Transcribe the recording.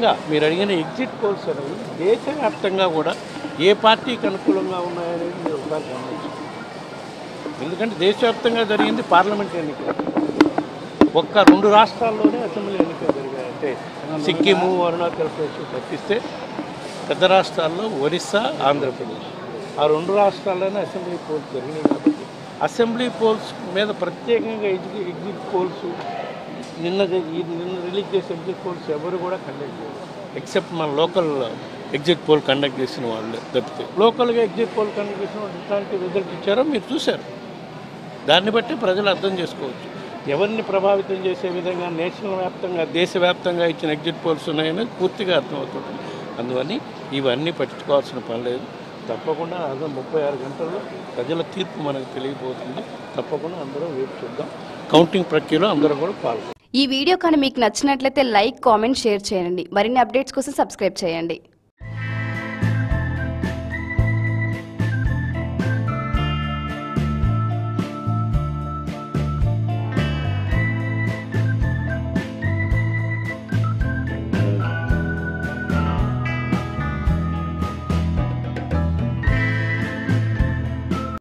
ప్రత్యేకంగా మీరు అడిగిన ఎగ్జిట్ పోల్స్ అనేవి దేశవ్యాప్తంగా కూడా ఏ పార్టీకి అనుకూలంగా ఉన్నాయనేది మీరు ఒకసారి గమనించాలి. ఎందుకంటే దేశవ్యాప్తంగా జరిగింది పార్లమెంట్ ఎన్నికలు, ఒక్క 2 రాష్ట్రాల్లోనే అసెంబ్లీ ఎన్నికలు జరిగాయి. అంటే సిక్కిము, అరుణాచల్ ప్రదేశ్ తప్పిస్తే పెద్ద రాష్ట్రాల్లో ఒరిస్సా, ఆంధ్రప్రదేశ్, ఆ 2 రాష్ట్రాల్లోనే అసెంబ్లీ పోల్స్ జరిగినాయి. కాబట్టి అసెంబ్లీ పోల్స్ మీద ప్రత్యేకంగా ఎగ్జిట్ పోల్స్ నిన్న రిలీజ్ చేసే ఎగ్జిట్ పోల్స్ ఎవరు కూడా కండక్ట్ చేయరు, ఎక్సెప్ట్ మన లోకల్ ఎగ్జిట్ పోల్ కండక్ట్ చేసిన వాళ్ళు తప్పితే. లోకల్గా ఎగ్జిట్ పోల్ కండక్ట్ చేసిన వాళ్ళు ఎట్లాంటి రిజల్ట్ ఇచ్చారో మీరు చూశారు. దాన్ని బట్టి ప్రజలు అర్థం చేసుకోవచ్చు ఎవరిని ప్రభావితం చేసే విధంగా నేషనల్ వ్యాప్తంగా దేశవ్యాప్తంగా ఇచ్చిన ఎగ్జిట్ పోల్స్ ఉన్నాయనేది పూర్తిగా అర్థమవుతుంది. అందువల్ల ఇవన్నీ పట్టించుకోవాల్సిన పని లేదు. తప్పకుండా అదే 36 గంటల్లో ప్రజల తీర్పు మనకు తెలియబోతుంది. తప్పకుండా అందరూ వేచి చూద్దాం. కౌంటింగ్ ప్రక్రియలో అందరూ కూడా పాల్గొంటారు. ఈ వీడియో కానీ మీకు నచ్చినట్లయితే లైక్, కామెంట్, షేర్ చేయండి. మరిన్ని అప్డేట్స్ కోసం సబ్స్క్రైబ్ చేయండి.